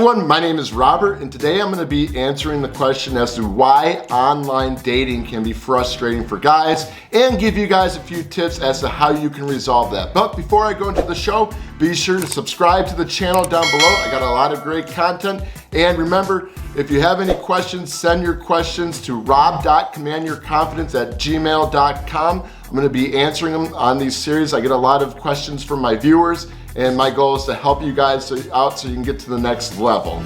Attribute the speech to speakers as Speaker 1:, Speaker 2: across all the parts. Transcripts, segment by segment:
Speaker 1: everyone, my name is Robert, and today I'm going to be answering the question as to why online dating can be frustrating for guys and give you guys a few tips as to how you can resolve that. But before I go into the show, be sure to subscribe to the channel down below. I got a lot of great content, and remember, if you have any questions, send your questions to rob.commandyourconfidence@gmail.com. I'm going to be answering them on these series. I get a lot of questions from my viewers, and my goal is to help you guys out so you can get to the next level.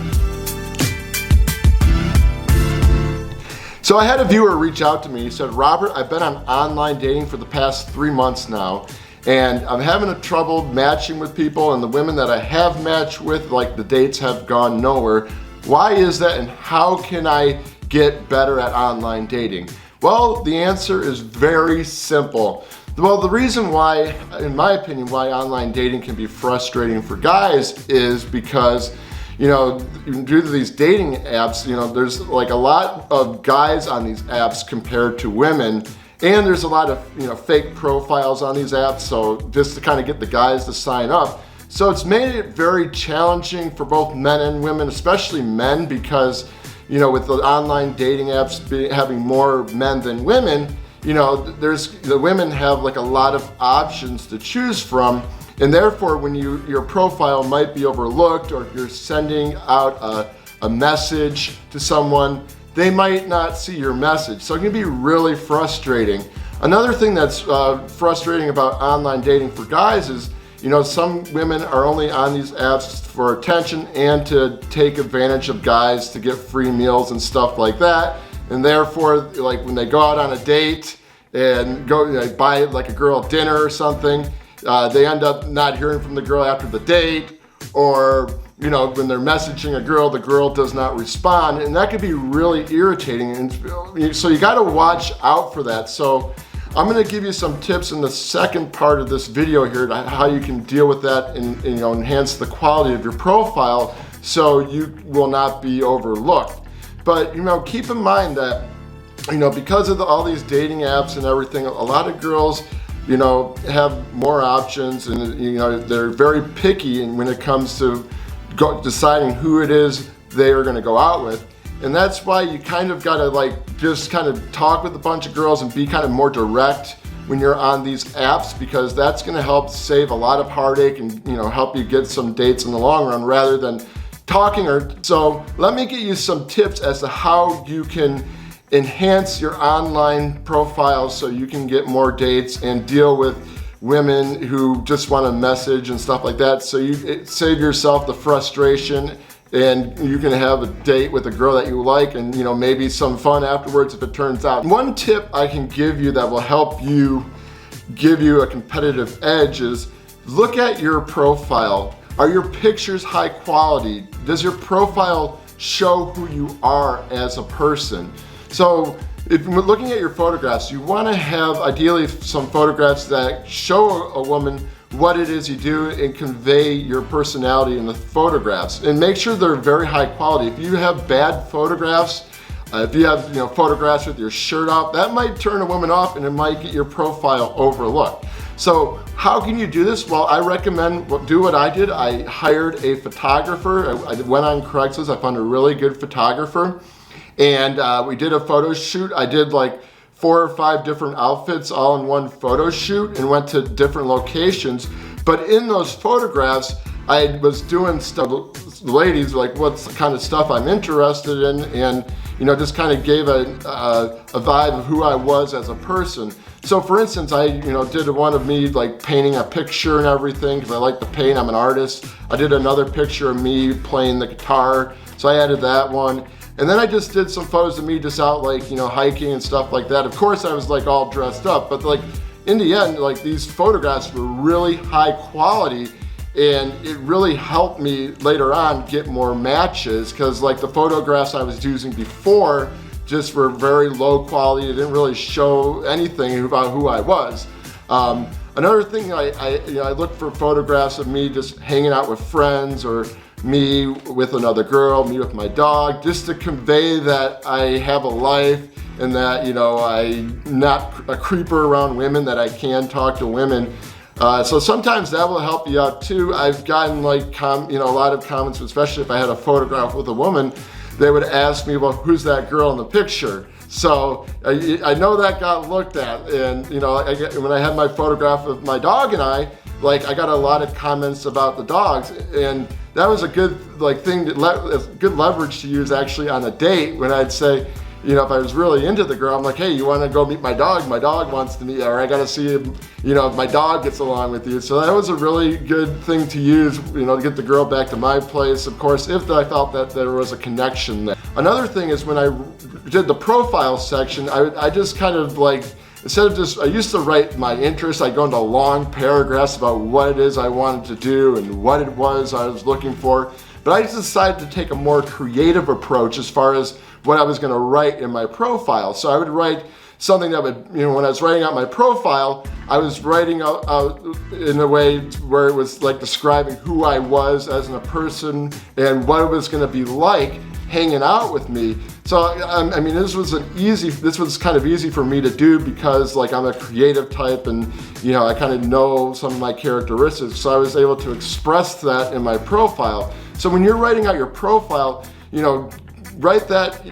Speaker 1: So I had a viewer reach out to me. He said, Robert, I've been on online dating for the past 3 months now, and I'm having trouble matching with people, and the women that I have matched with, like, the dates have gone nowhere. Why is that, and how can I get better at online dating? Well, the answer is very simple. Well, the reason why, in my opinion, why online dating can be frustrating for guys is because, due to these dating apps, there's like a lot of guys on these apps compared to women, and there's a lot of, fake profiles on these apps, so just to kind of get the guys to sign up. So it's made it very challenging for both men and women, especially men, because, with the online dating apps having more men than women, the women have like a lot of options to choose from, and therefore when your profile might be overlooked, or if you're sending out a message to someone, they might not see your message. So it can be really frustrating. Another thing that's frustrating about online dating for guys is, some women are only on these apps for attention and to take advantage of guys to get free meals and stuff like that. And therefore, like when they go out on a date and go buy like a girl dinner or something, they end up not hearing from the girl after the date, or when they're messaging a girl, the girl does not respond, and that could be really irritating. And so you got to watch out for that. So I'm going to give you some tips in the second part of this video here to how you can deal with that and enhance the quality of your profile so you will not be overlooked. But keep in mind that because of all these dating apps and everything, a lot of girls have more options, and they're very picky when it comes to deciding who it is they are going to go out with. And that's why you kind of got to just kind of talk with a bunch of girls and be kind of more direct when you're on these apps, because that's going to help save a lot of heartache and help you get some dates in the long run rather than talking. So let me give you some tips as to how you can enhance your online profile so you can get more dates and deal with women who just want to message and stuff like that, so you save yourself the frustration, and you can have a date with a girl that you like, and maybe some fun afterwards if it turns out. One tip I can give you that will help you give you a competitive edge is look at your profile. Are your pictures high quality? Does your profile show who you are as a person? So if you're looking at your photographs, you want to have ideally some photographs that show a woman what it is you do and convey your personality in the photographs, and make sure they're very high quality. If you have bad photographs, if you have photographs with your shirt off, that might turn a woman off, and it might get your profile overlooked. So how can you do this? Well, I recommend do what I did. I hired a photographer. I went on Craigslist. I found a really good photographer, and we did a photo shoot. I did like 4 or 5 different outfits all in one photo shoot and went to different locations. But in those photographs, I was doing stuff, the ladies, like what's the kind of stuff I'm interested in, and just kind of gave a vibe of who I was as a person. So for instance, I did one of me like painting a picture and everything, because I like to paint, I'm an artist. I did another picture of me playing the guitar, so I added that one. And then I just did some photos of me just out hiking and stuff like that. Of course I was like all dressed up, but in the end, these photographs were really high quality, and it really helped me later on get more matches, because the photographs I was using before just were very low quality. It didn't really show anything about who I was. Another thing, I look for photographs of me just hanging out with friends, or me with another girl, me with my dog, just to convey that I have a life, and that I'm not a creeper around women, that I can talk to women. So sometimes that will help you out too. I've gotten like a lot of comments, especially if I had a photograph with a woman, they would ask me, well, who's that girl in the picture? So I know that got looked at, and when I had my photograph of my dog and I got a lot of comments about the dogs, and that was a good good leverage to use actually on a date when I'd say, if I was really into the girl, I'm like, hey, you want to go meet my dog? My dog wants to meet, or I got to see if my dog gets along with you. So that was a really good thing to use, to get the girl back to my place, of course, if I felt that there was a connection there. Another thing is when I did the profile section, I just kind of instead of I used to write my interests, I'd go into long paragraphs about what it is I wanted to do and what it was I was looking for. But I just decided to take a more creative approach as far as what I was going to write in my profile. So I would write something that would, when I was writing out my profile, I was writing out in a way where it was like describing who I was as a person and what it was going to be like hanging out with me. So this was kind of easy for me to do because I'm a creative type, and I kind of know some of my characteristics, so I was able to express that in my profile. So when you're writing out your profile, write that,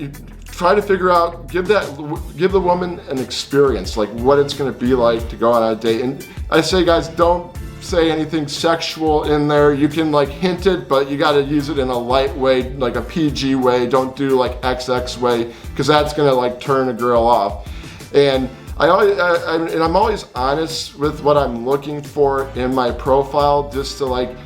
Speaker 1: try to figure out, give the woman an experience, like what it's going to be like to go on a date. And I say, guys, don't say anything sexual in there. You can hint it, but you got to use it in a light way, like a PG way. Don't do XX way, because that's going to turn a girl off. And I'm always honest with what I'm looking for in my profile, just to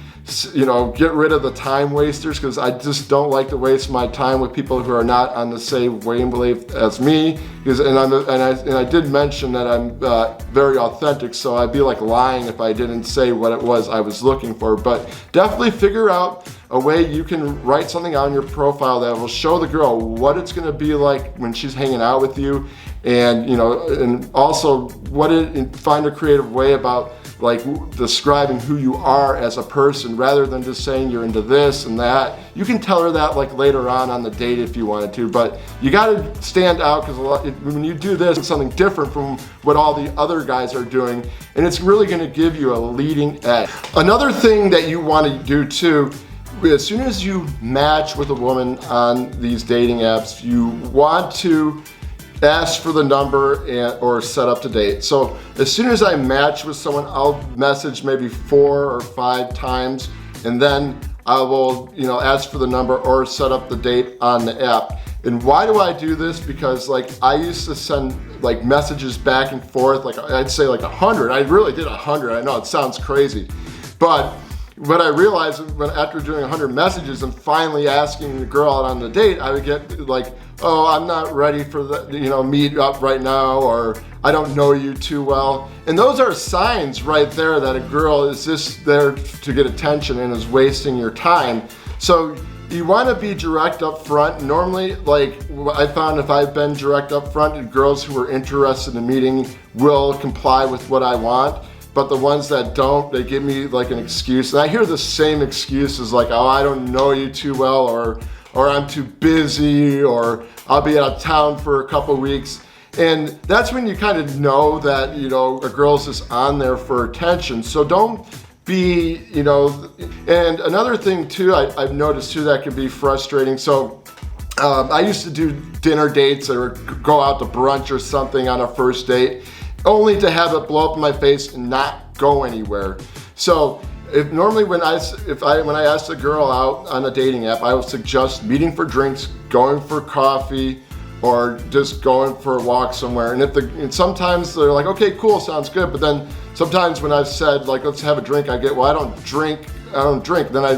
Speaker 1: get rid of the time wasters, because I just don't like to waste my time with people who are not on the same wavelength as me. And I did mention that I'm very authentic, so I'd be lying if I didn't say what it was I was looking for. But definitely figure out a way you can write something on your profile that will show the girl what it's going to be like when she's hanging out with you, and and also find a creative way about describing who you are as a person, rather than just saying you're into this and that. You can tell her that later on the date if you wanted to, but you got to stand out, because when you do this, it's something different from what all the other guys are doing, and it's really going to give you a leading edge. Another thing that you want to do too, as soon as you match with a woman on these dating apps, you want to ask for the number or set up to date. So as soon as I match with someone, I'll message maybe 4 or 5 times, and then I will ask for the number or set up the date on the app. And why do I do this? Because I used to send messages back and forth, I'd say 100. I really did 100. I know it sounds crazy, but what I realized after doing 100 messages and finally asking the girl out on the date, I would get oh, I'm not ready for the, meet up right now, or I don't know you too well. And those are signs right there that a girl is just there to get attention and is wasting your time. So you want to be direct up front. Normally, I found if I've been direct up front, girls who are interested in meeting will comply with what I want. But the ones that don't, they give me an excuse. And I hear the same excuses oh, I don't know you too well, or I'm too busy, or I'll be out of town for a couple weeks. And that's when you kind of know that, a girl's just on there for attention. So don't be, and another thing too, I've noticed too that can be frustrating. So I used to do dinner dates or go out to brunch or something on a first date, only to have it blow up in my face and not go anywhere. So normally when I ask a girl out on a dating app, I would suggest meeting for drinks, going for coffee, or just going for a walk somewhere. And sometimes they're okay, cool, sounds good. But then sometimes when I've said let's have a drink, I get, well, I don't drink. Then I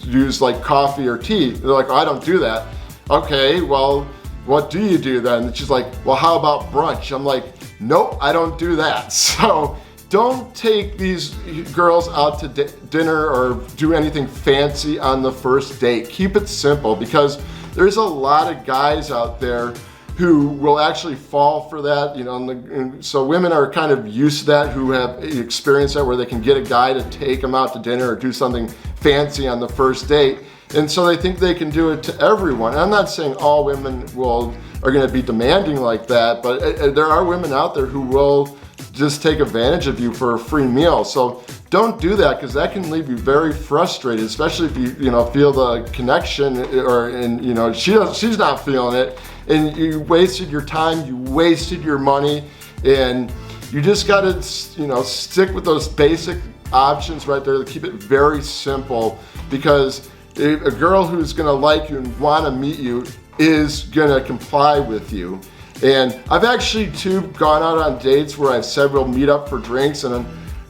Speaker 1: use coffee or tea. They're oh, I don't do that. Okay, well, what do you do then? And she's well, how about brunch? I'm nope, I don't do that. So don't take these girls out to dinner or do anything fancy on the first date. Keep it simple, because there's a lot of guys out there who will actually fall for that, and so women are kind of used to that, who have experienced that, where they can get a guy to take them out to dinner or do something fancy on the first date. And so they think they can do it to everyone. And I'm not saying all women are going to be demanding like that, but there are women out there who will just take advantage of you for a free meal. So don't do that, because that can leave you very frustrated, especially if you feel the connection, and she's not feeling it, and you wasted your time, you wasted your money, and you just gotta stick with those basic options right there to keep it very simple, because a girl who's gonna like you and wanna meet you is gonna comply with you. And I've actually too gone out on dates where I've said we'll meet up for drinks, and then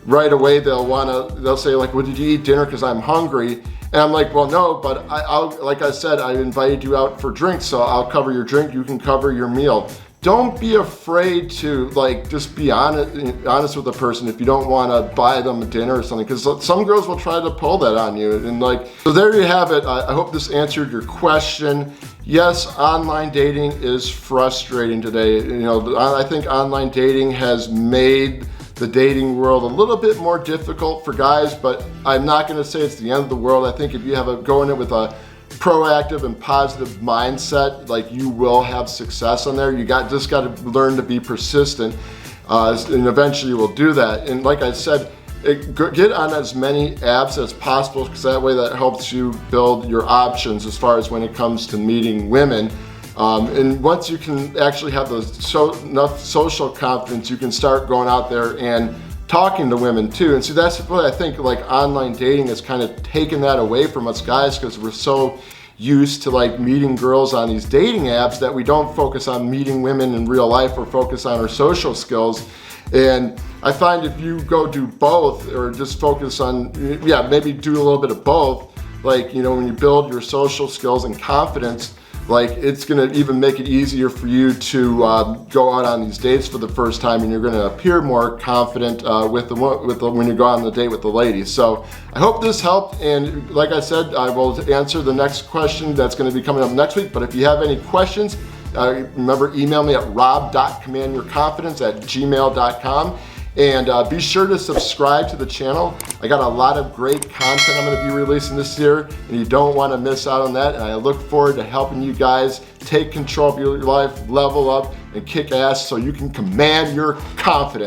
Speaker 1: right away they'll say like, well, did you eat dinner because I'm hungry? And I'm like, well, no, but like I said, I invited you out for drinks, so I'll cover your drink, you can cover your meal. Don't be afraid to just be honest with the person if you don't want to buy them a dinner or something, because some girls will try to pull that on you. And so there you have it. I hope this answered your question. Yes, online dating is frustrating today. I think online dating has made the dating world a little bit more difficult for guys, but I'm not going to say it's the end of the world. I think if you go in it with a proactive and positive mindset, you will have success on there. You just got to learn to be persistent, and eventually you will do that. And like I said, get on as many apps as possible, because that way that helps you build your options as far as when it comes to meeting women. And once you can actually have enough social confidence, you can start going out there and talking to women too. And see, that's what I think online dating has kind of taken that away from us guys, because we're so used to meeting girls on these dating apps that we don't focus on meeting women in real life or focus on our social skills. And I find if you go do both, or just focus on, maybe do a little bit of both, when you build your social skills and confidence, it's gonna even make it easier for you to go out on these dates for the first time, and you're gonna appear more confident when you go on the date with the ladies. So I hope this helped, and like I said, I will answer the next question that's gonna be coming up next week. But if you have any questions, remember, email me at rob.commandyourconfidence@gmail.com. And be sure to subscribe to the channel. I got a lot of great content I'm gonna be releasing this year, and you don't wanna miss out on that. And I look forward to helping you guys take control of your life, level up, and kick ass so you can command your confidence.